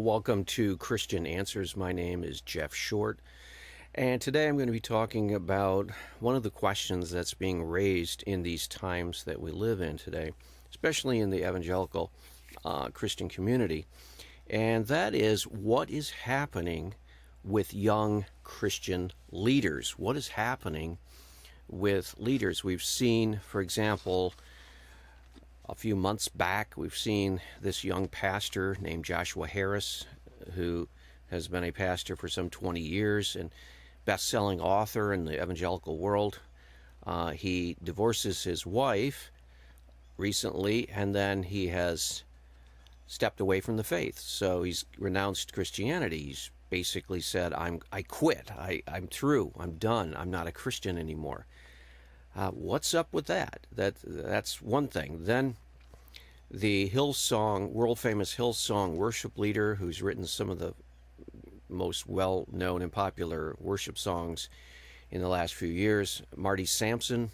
welcome to Christian Answers. My name is Jeff Short, and today I'm going to be talking about one of the questions that's being raised in these times that we live in today, especially in the evangelical Christian community, and that is, what is happening with young Christian leaders? What is happening with leaders? We've seen, for example, a few months back, we've seen this young pastor named Joshua Harris, who has been a pastor for some 20 years and best-selling author in the evangelical world. He divorces his wife recently, and then he has stepped away from the faith. So he's renounced Christianity. He's basically said, I quit. I'm through. I'm done. I'm not a Christian anymore. What's up with that? That's one thing. Then the Hillsong, world-famous Hillsong worship leader, who's written some of the most well-known and popular worship songs in the last few years, Marty Sampson,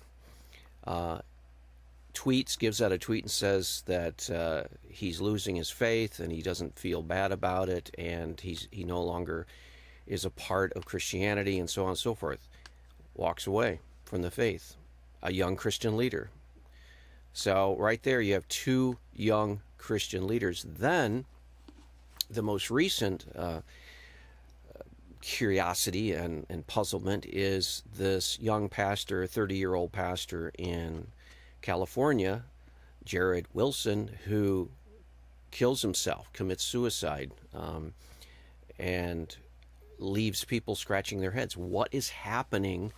gives out a tweet and says that he's losing his faith and he doesn't feel bad about it, and he no longer is a part of Christianity, and so on and so forth. Walks away from the faith. A young Christian leader. So right there you have two young Christian leaders. Then the most recent curiosity and puzzlement is this young pastor, 30-year-old pastor in California, Jared Wilson, who kills himself, commits suicide, and leaves people scratching their heads. What is happening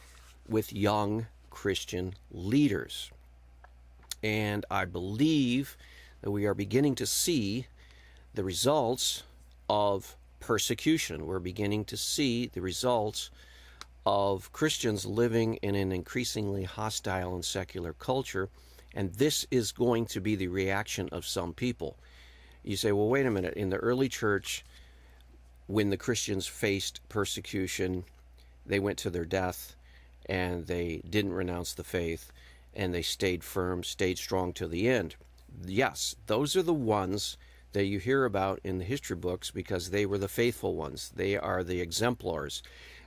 with young Christian leaders? And I believe that we are beginning to see the results of persecution. We're beginning to see the results of Christians living in an increasingly hostile and secular culture, and this is going to be the reaction of some people. You say, well, wait a minute. In the early church, when the Christians faced persecution, they went to their death, and they didn't renounce the faith, and they stayed firm, stayed strong to the end. Yes, those are the ones that you hear about in the history books because they were the faithful ones. They are the exemplars.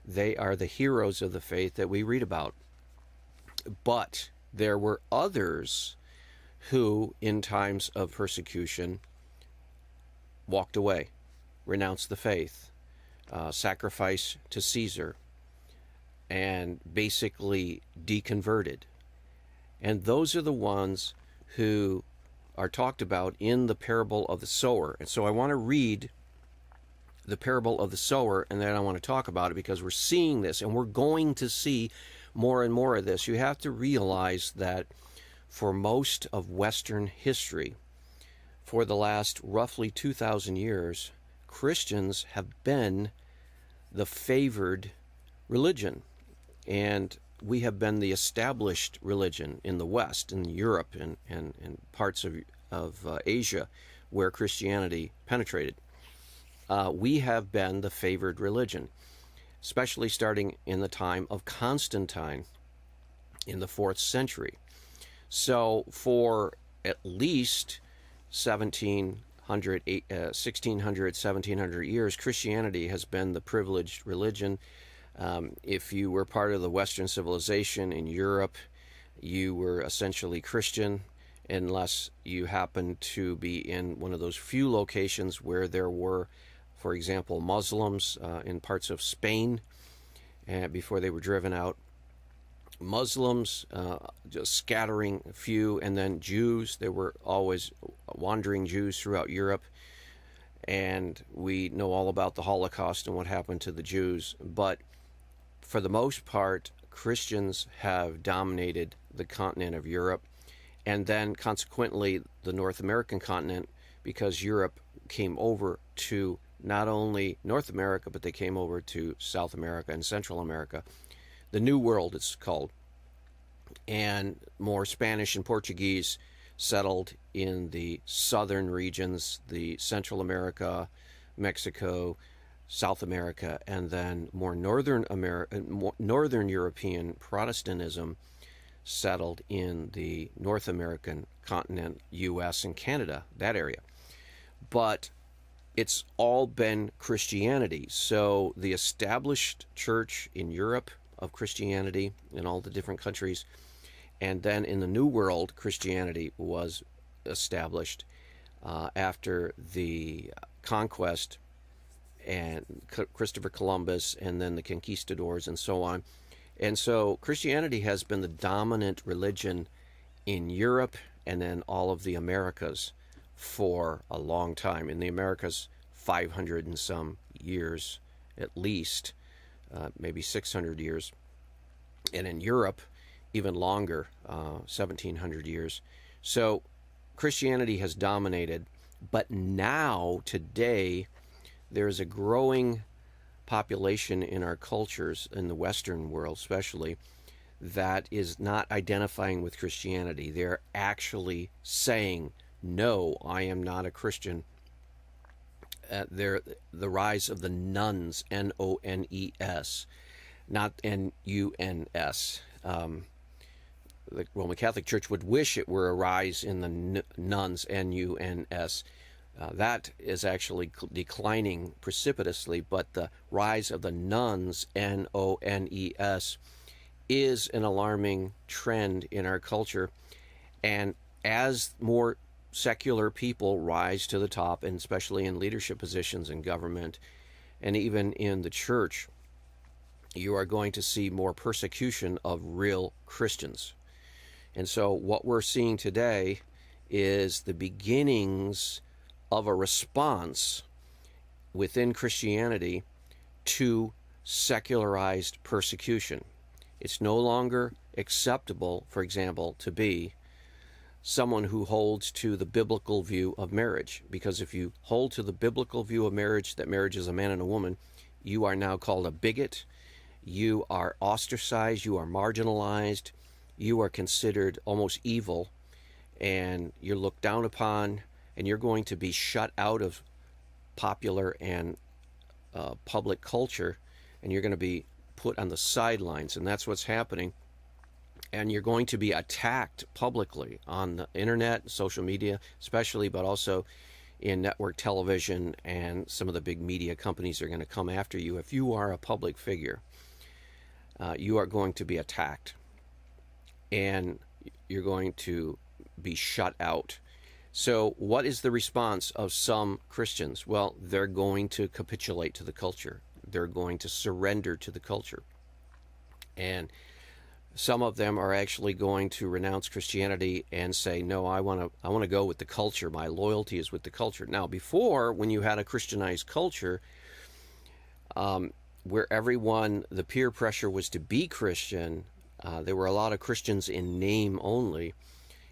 They are the heroes of the faith that we read about. But there were others who, in times of persecution, walked away, renounced the faith, sacrificed to Caesar, and basically deconverted. And those are the ones who are talked about in the parable of the sower. And so I want to read the parable of the sower, and then I want to talk about it because we're seeing this, and we're going to see more and more of this. You have to realize that for most of Western history, for the last roughly 2,000 years, Christians have been the favored religion. And we have been the established religion in the West, in Europe, and parts of Asia where Christianity penetrated. We have been the favored religion, especially starting in the time of Constantine in the 4th century. So for at least 1600, 1700 years, Christianity has been the privileged religion. If you were part of the Western civilization in Europe, you were essentially Christian, unless you happened to be in one of those few locations where there were, for example, Muslims in parts of Spain before they were driven out. Muslims, just scattering a few, and then Jews. There were always wandering Jews throughout Europe. And we know all about the Holocaust and what happened to the Jews. But for the most part, Christians have dominated the continent of Europe, and then consequently the North American continent, because Europe came over to not only North America, but they came over to South America and Central America. The New World, it's called. And more Spanish and Portuguese settled in the southern regions, the Central America, Mexico, South America, and then more northern European Protestantism settled in the North American continent, U.S. and Canada, that area. But it's all been Christianity. So the established church in Europe of Christianity in all the different countries, and then in the New World, Christianity was established after the conquest and Christopher Columbus and then the conquistadors and so on. And so Christianity has been the dominant religion in Europe and then all of the Americas for a long time. In the Americas, 500 and some years at least, maybe 600 years. And in Europe, even longer, 1700 years. So Christianity has dominated, but now, today, there's a growing population in our cultures, in the Western world especially, that is not identifying with Christianity. They're actually saying, no, I am not a Christian. The rise of the nuns, N-O-N-E-S, not N-U-N-S. The Roman Catholic Church would wish it were a rise in the nuns, N-U-N-S. That is actually declining precipitously, but the rise of the nuns, N-O-N-E-S, is an alarming trend in our culture. And as more secular people rise to the top, and especially in leadership positions in government and even in the church, you are going to see more persecution of real Christians. And so what we're seeing today is the beginnings of a response within Christianity to secularized persecution. It's no longer acceptable, for example, to be someone who holds to the biblical view of marriage. Because if you hold to the biblical view of marriage, that marriage is a man and a woman, you are now called a bigot, you are ostracized, you are marginalized, you are considered almost evil, and you're looked down upon, and you're going to be shut out of popular and public culture, and you're going to be put on the sidelines. And that's what's happening. And you're going to be attacked publicly on the internet, social media especially, but also in network television, and some of the big media companies are going to come after you. If you are a public figure, you are going to be attacked, and you're going to be shut out. So what is the response of some Christians? Well, they're going to capitulate to the culture. They're going to surrender to the culture. And some of them are actually going to renounce Christianity and say, no, I want to go with the culture. My loyalty is with the culture. Now, before, when you had a Christianized culture, where everyone, the peer pressure was to be Christian, there were a lot of Christians in name only,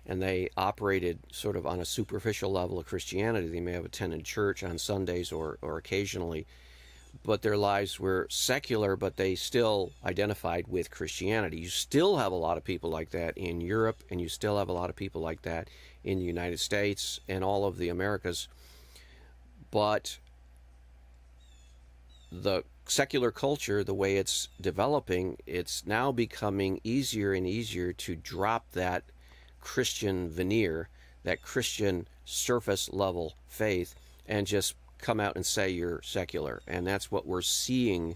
and they operated sort of on a superficial level of Christianity. They may have attended church on Sundays or occasionally, but their lives were secular, but they still identified with Christianity. You still have a lot of people like that in Europe, and you still have a lot of people like that in the United States and all of the Americas. But the secular culture, the way it's developing, it's now becoming easier and easier to drop that Christian veneer, that Christian surface level faith, and just come out and say you're secular. And that's what we're seeing.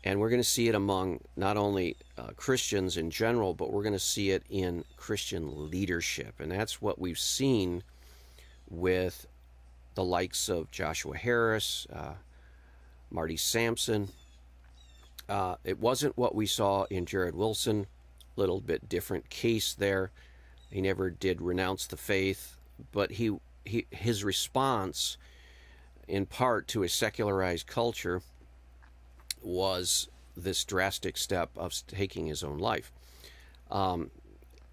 And we're going to see it among not only Christians in general, but we're going to see it in Christian leadership. And that's what we've seen with the likes of Joshua Harris, Marty Sampson. It wasn't what we saw in Jared Wilson. A little bit different case there. He never did renounce the faith, but his response, in part to a secularized culture, was this drastic step of taking his own life.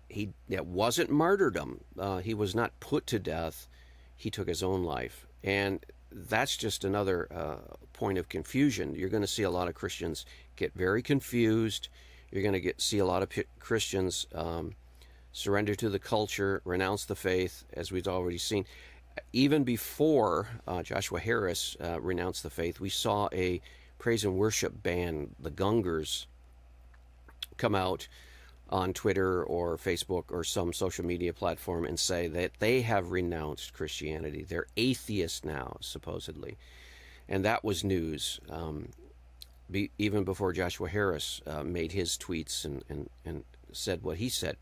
It wasn't martyrdom. He was not put to death. He took his own life. And that's just another point of confusion. You're going to see a lot of Christians get very confused. You're going to see a lot of Christians surrender to the culture, renounce the faith, as we've already seen. Even before Joshua Harris renounced the faith, we saw a praise and worship band, the Gungers, come out on Twitter or Facebook or some social media platform and say that they have renounced Christianity. They're atheists now, supposedly. And that was news, even before Joshua Harris made his tweets and said what he said.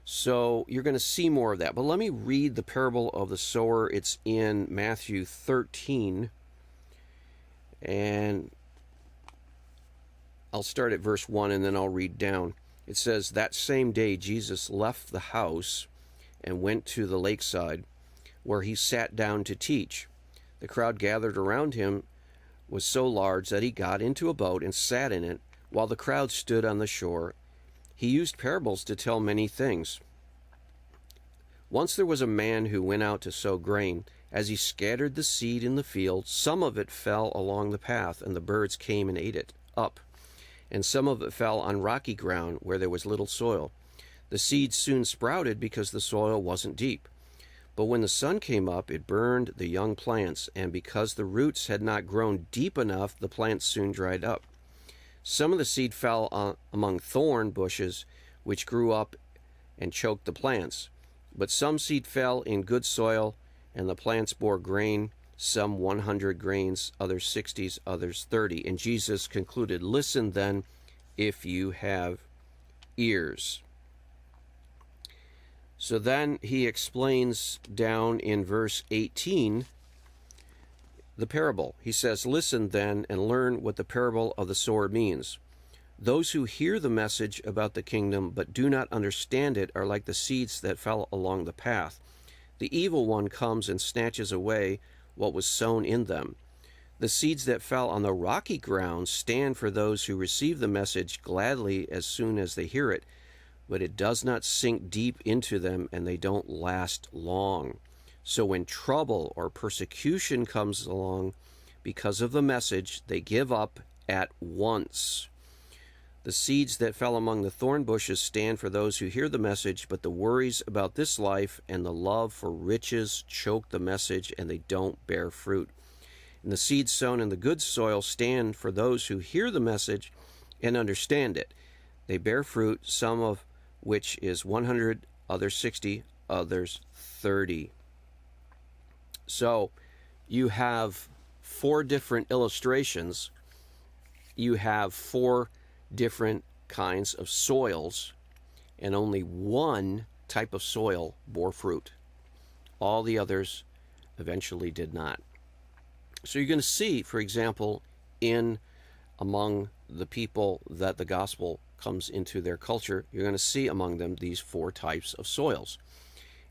So you're going to see more of that. But let me read the parable of the sower. It's in Matthew 13. And I'll start at verse 1 and then I'll read down. It says, "That same day Jesus left the house and went to the lakeside, where he sat down to teach. The crowd gathered around him was so large that he got into a boat and sat in it, while the crowd stood on the shore. He used parables to tell many things. Once there was a man who went out to sow grain. As he scattered the seed in the field, some of it fell along the path, and the birds came and ate it up. And some of it fell on rocky ground where there was little soil. The seed soon sprouted because the soil wasn't deep. But when the sun came up, it burned the young plants, and because the roots had not grown deep enough, the plants soon dried up. Some of the seed fell among thorn bushes, which grew up and choked the plants. But some seed fell in good soil, and the plants bore grain, some 100 grains, others 60, others 30. And Jesus concluded, 'Listen then, if you have ears.'" So then he explains down in verse 18 the parable. He says, "Listen then and learn what the parable of the sower means. Those who hear the message about the kingdom but do not understand it are like the seeds that fell along the path. The evil one comes and snatches away what was sown in them. The seeds that fell on the rocky ground stand for those who receive the message gladly as soon as they hear it, but it does not sink deep into them and they don't last long. So when trouble or persecution comes along because of the message, they give up at once. The seeds that fell among the thorn bushes stand for those who hear the message, but the worries about this life and the love for riches choke the message and they don't bear fruit. And the seeds sown in the good soil stand for those who hear the message and understand it. They bear fruit, some of which is 100, others 60, others 30. So you have 4 different illustrations. You have 4 different kinds of soils, and only one type of soil bore fruit. All the others eventually did not. So you're going to see, for example, among the people that the gospel comes into their culture, you're going to see among them these 4 types of soils.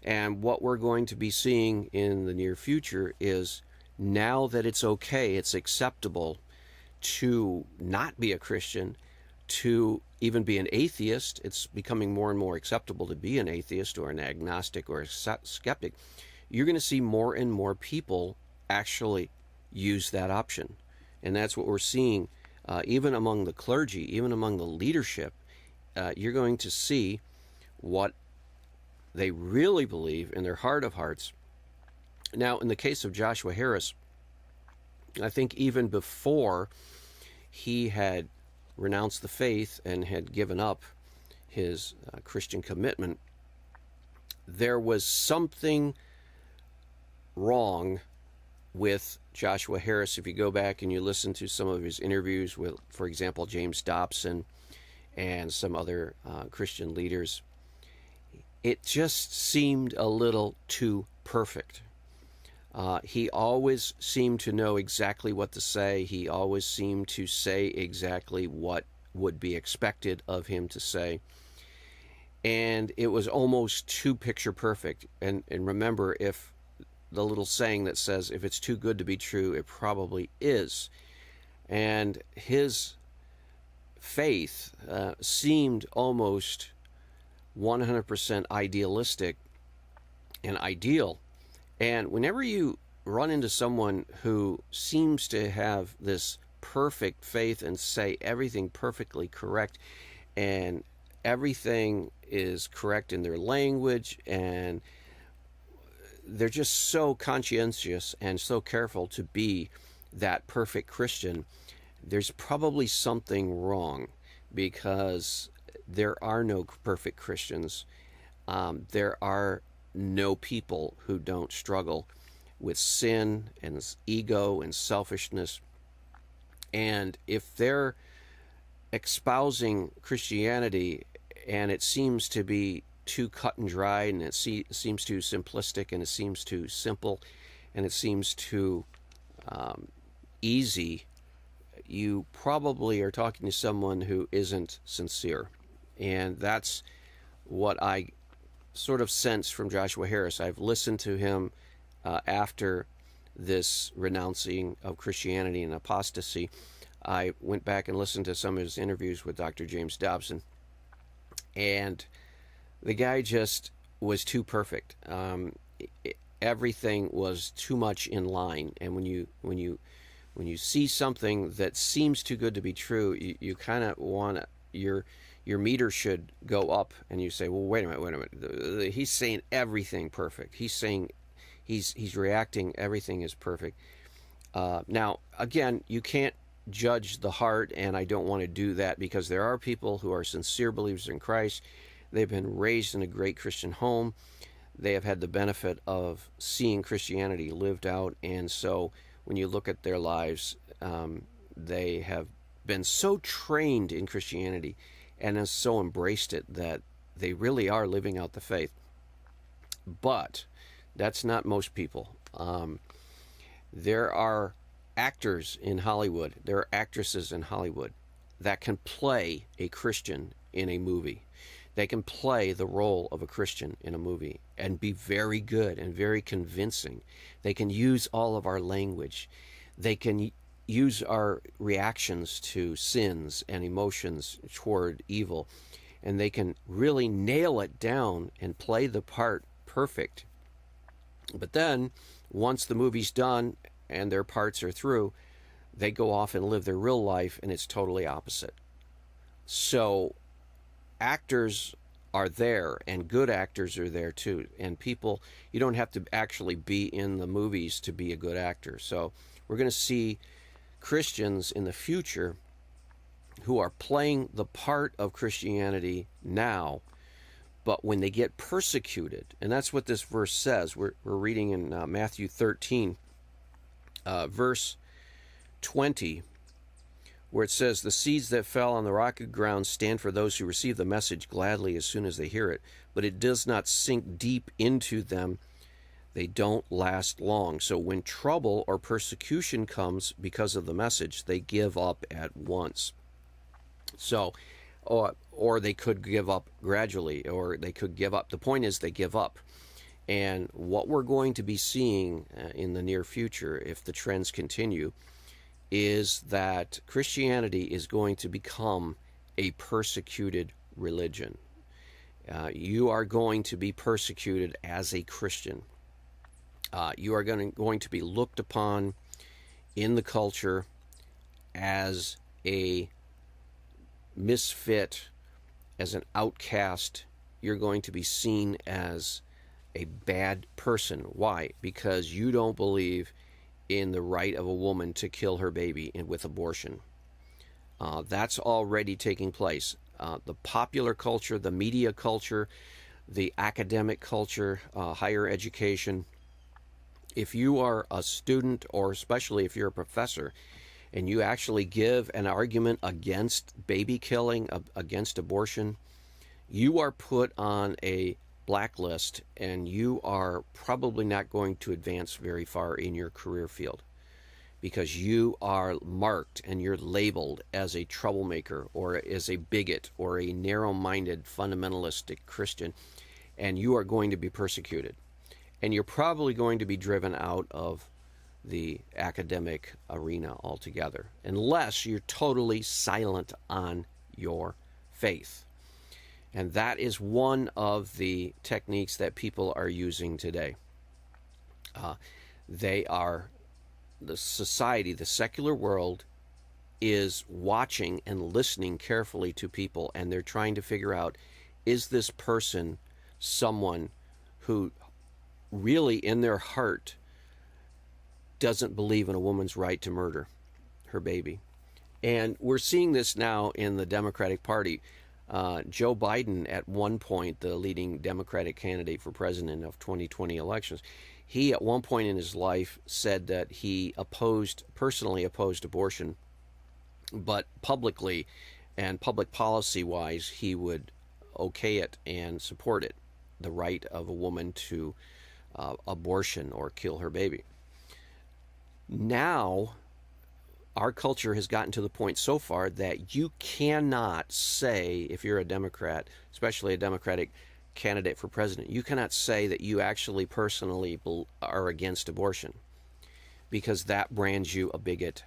And what we're going to be seeing in the near future is, now that it's okay, it's acceptable to not be a Christian, to even be an atheist. It's becoming more and more acceptable to be an atheist or an agnostic or a skeptic. You're going to see more and more people actually use that option. And that's what we're seeing even among the clergy, even among the leadership. You're going to see what they really believe in their heart of hearts. Now, in the case of Joshua Harris, I think even before he had renounced the faith and had given up his Christian commitment, there was something wrong with Joshua Harris. If you go back and you listen to some of his interviews with, for example, James Dobson and some other Christian leaders, it just seemed a little too perfect. He always seemed to know exactly what to say. He always seemed to say exactly what would be expected of him to say. And it was almost too picture perfect. And remember, if the little saying that says, if it's too good to be true, it probably is. And his faith seemed almost 100% idealistic and ideal. And whenever you run into someone who seems to have this perfect faith and say everything perfectly correct, and everything is correct in their language, and they're just so conscientious and so careful to be that perfect Christian, there's probably something wrong, because there are no perfect Christians. There are no people who don't struggle with sin and ego and selfishness. And if they're espousing Christianity and it seems to be too cut and dried, and it seems too simplistic, and it seems too simple, and it seems too easy, you probably are talking to someone who isn't sincere. And that's what I sort of sense from Joshua Harris. I've listened to him after this renouncing of Christianity and apostasy. I went back and listened to some of his interviews with Dr. James Dobson, and the guy just was too perfect. Everything was too much in line, and when you see something that seems too good to be true, you kind of want to, your meter should go up, and you say, well, wait a minute. He's saying everything perfect. He's saying he's reacting, everything is perfect. Now, again, you can't judge the heart, and I don't want to do that, because there are people who are sincere believers in Christ. They've been raised in a great Christian home. They have had the benefit of seeing Christianity lived out, and so when you look at their lives, they have been so trained in Christianity and have so embraced it that they really are living out the faith. But that's not most people. There are actors in Hollywood, there are actresses in Hollywood that can play a Christian in a movie. They can play the role of a Christian in a movie and be very good and very convincing. They can use all of our language. They can use our reactions to sins and emotions toward evil. And they can really nail it down and play the part perfect. But then, once the movie's done and their parts are through, they go off and live their real life, and it's totally opposite. So actors are there, and good actors are there too. And people, you don't have to actually be in the movies to be a good actor. So we're going to see Christians in the future who are playing the part of Christianity now, but when they get persecuted, and that's what this verse says. We're reading in Matthew 13, verse 20, where it says, the seeds that fell on the rocky ground stand for those who receive the message gladly as soon as they hear it, but it does not sink deep into them. They don't last long. So when trouble or persecution comes because of the message, they give up at once. So, or they could give up gradually, or they could give up. The point is they give up. And what we're going to be seeing in the near future, if the trends continue, is that Christianity is going to become a persecuted religion. You are going to be persecuted as a Christian. You are going to be looked upon in the culture as a misfit, as an outcast. You're going to be seen as a bad person. Why? Because you don't believe in the right of a woman to kill her baby with abortion. That's already taking place. The popular culture, the media culture, the academic culture, higher education. If you are a student, or especially if you're a professor, and you actually give an argument against baby killing, against abortion, you are put on a blacklist, and you are probably not going to advance very far in your career field, because you are marked and you're labeled as a troublemaker, or as a bigot, or a narrow-minded fundamentalistic Christian, and you are going to be persecuted. And you're probably going to be driven out of the academic arena altogether, unless you're totally silent on your faith. And that is one of the techniques that people are using today. The society, the secular world, is watching and listening carefully to people, and they're trying to figure out, is this person someone who really in their heart doesn't believe in a woman's right to murder her baby? And we're seeing this now in the Democratic Party. Joe Biden, at one point, the leading Democratic candidate for president of 2020 elections, he at one point in his life said that he personally opposed abortion, but publicly and public policy wise, he would okay it and support it, the right of a woman to abortion or kill her baby. Now, our culture has gotten to the point so far that you cannot say, if you're a Democrat, especially a Democratic candidate for president, you cannot say that you actually personally are against abortion, because that brands you a bigot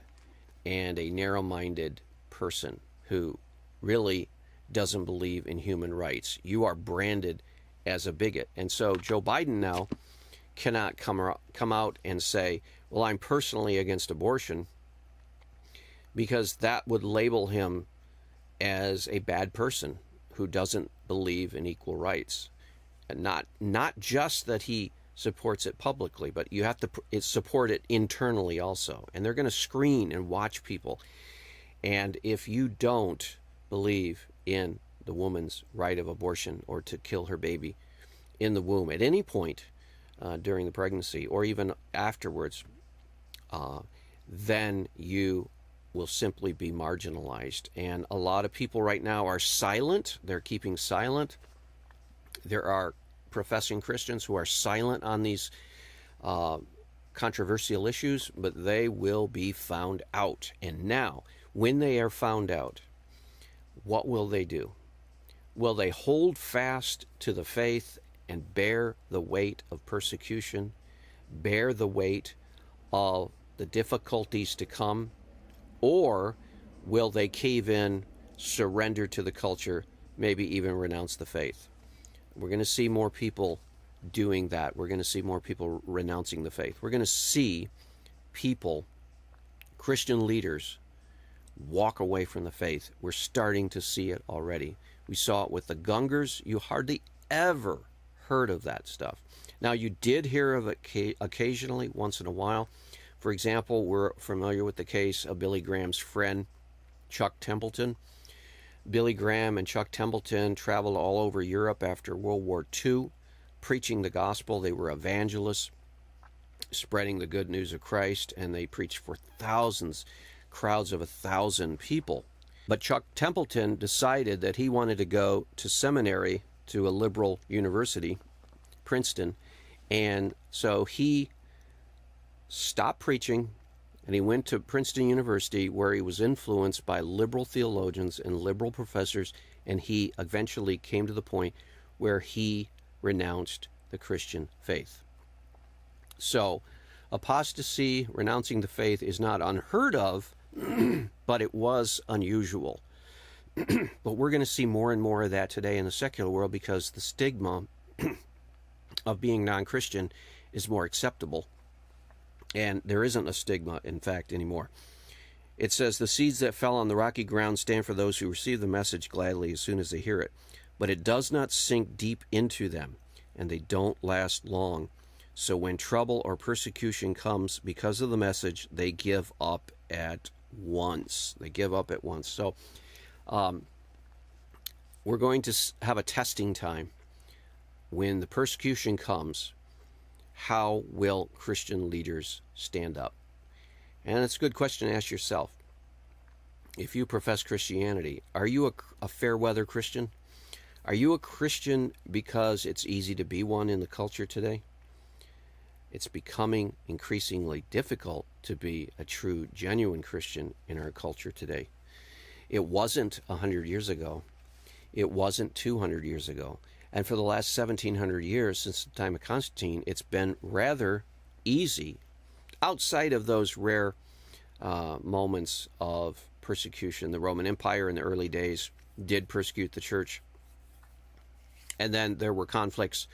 and a narrow-minded person who really doesn't believe in human rights. You are branded as a bigot. And so Joe Biden now cannot come out and say, well, I'm personally against abortion, because that would label him as a bad person who doesn't believe in equal rights. And not just that he supports it publicly, but you have to support it internally also. And they're going to screen and watch people. And if you don't believe in the woman's right of abortion or to kill her baby in the womb at any point during the pregnancy or even afterwards, then you will simply be marginalized. And a lot of people right now are silent. They're keeping silent. There are professing Christians who are silent on these controversial issues, but they will be found out. And now, when they are found out, what will they do? Will they hold fast to the faith and bear the weight of persecution, bear the weight of the difficulties to come? Or will they cave in, surrender to the culture, maybe even renounce the faith? We're going to see more people doing that. We're going to see more people renouncing the faith. We're going to see people, Christian leaders, walk away from the faith. We're starting to see it already. We saw it with the Gungers. You hardly ever heard of that stuff. Now, you did hear of it occasionally, once in a while. For example, we're familiar with the case of Billy Graham's friend, Chuck Templeton. Billy Graham and Chuck Templeton traveled all over Europe after World War II, preaching the gospel. They were evangelists, spreading the good news of Christ, and they preached for thousands, crowds of 1,000 people. But Chuck Templeton decided that he wanted to go to seminary, to a liberal university, Princeton, and so he stopped preaching, and he went to Princeton University, where he was influenced by liberal theologians and liberal professors, and he eventually came to the point where he renounced the Christian faith. So, apostasy, renouncing the faith, is not unheard of, but it was unusual. But we're going to see more and more of that today in the secular world, because the stigma of being non-Christian is more acceptable. And there isn't a stigma, in fact, anymore. It says, the seeds that fell on the rocky ground stand for those who receive the message gladly as soon as they hear it. But it does not sink deep into them, and they don't last long. So when trouble or persecution comes because of the message, they give up at once. They give up at once. So we're going to have a testing time. When the persecution comes, how will Christian leaders stand up? And it's a good question to ask yourself. If you profess Christianity, are you a fair weather Christian? Are you a Christian because it's easy to be one in the culture today? It's becoming increasingly difficult to be a true, genuine Christian in our culture today. It wasn't 100 years ago. It wasn't 200 years ago. And for the last 1,700 years, since the time of Constantine, it's been rather easy, outside of those rare moments of persecution. The Roman Empire in the early days did persecute the church. And then there were conflicts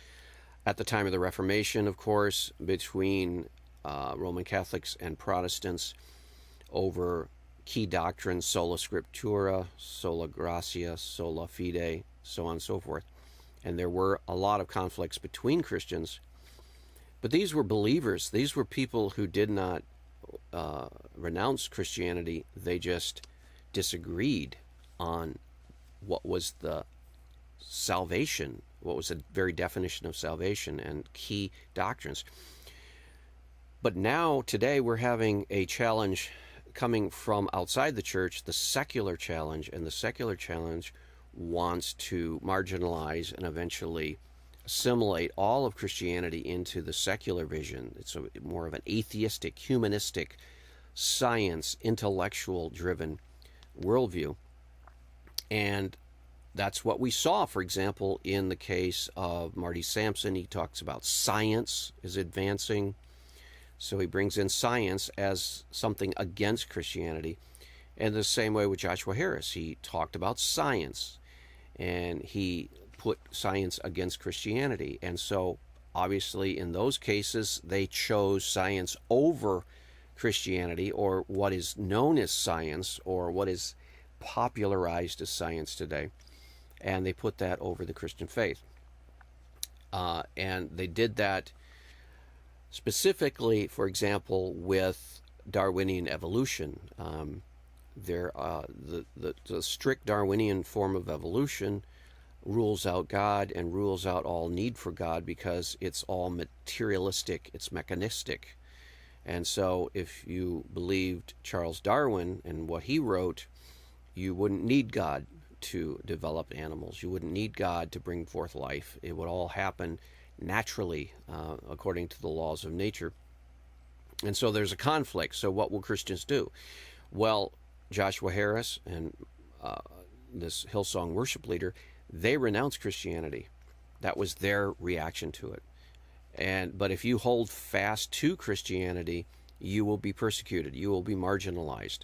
at the time of the Reformation, of course, between Roman Catholics and Protestants over key doctrines, sola scriptura, sola gratia, sola fide, so on and so forth. And there were a lot of conflicts between Christians. But these were believers. These were people who did not renounce Christianity. They just disagreed on what was the salvation, what was the very definition of salvation and key doctrines. But now, today, we're having a challenge coming from outside the church, the secular challenge, and the secular challenge wants to marginalize and eventually assimilate all of Christianity into the secular vision. It's more of an atheistic, humanistic, science, intellectual-driven worldview. And that's what we saw, for example, in the case of Marty Sampson. He talks about science is advancing. So he brings in science as something against Christianity. And the same way with Joshua Harris. He talked about science, and he put science against Christianity. And so, obviously, in those cases, they chose science over Christianity, or what is known as science, or what is popularized as science today. And they put that over the Christian faith. And they did that specifically, for example, with Darwinian evolution. The strict Darwinian form of evolution rules out God and rules out all need for God because it's all materialistic, it's mechanistic. And so if you believed Charles Darwin and what he wrote, you wouldn't need God to develop animals. You wouldn't need God to bring forth life. It would all happen naturally, according to the laws of nature. And so there's a conflict. So what will Christians do? Well, Joshua Harris and this Hillsong worship leader, they renounced Christianity. That was their reaction to it. But if you hold fast to Christianity, you will be persecuted. You will be marginalized.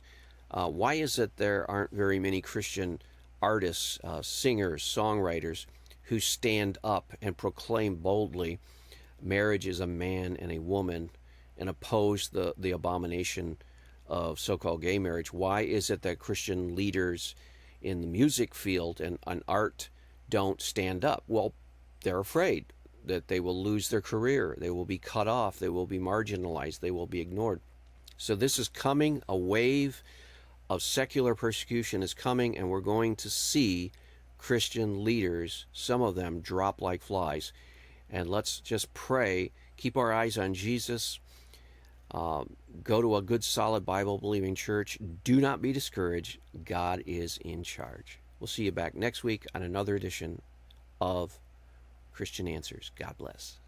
Why is it there aren't very many Christian artists, singers, songwriters who stand up and proclaim boldly marriage is a man and a woman and oppose the abomination of so-called gay marriage? Why is it that Christian leaders in the music field and art don't stand up? Well, they're afraid that they will lose their career. They will be cut off. They will be marginalized. They will be ignored. So this is coming. A wave of secular persecution is coming, and we're going to see Christian leaders, some of them, drop like flies. And let's just pray, keep our eyes on Jesus, go to a good, solid, Bible-believing church. Do not be discouraged. God is in charge. We'll see you back next week on another edition of Christian Answers. God bless.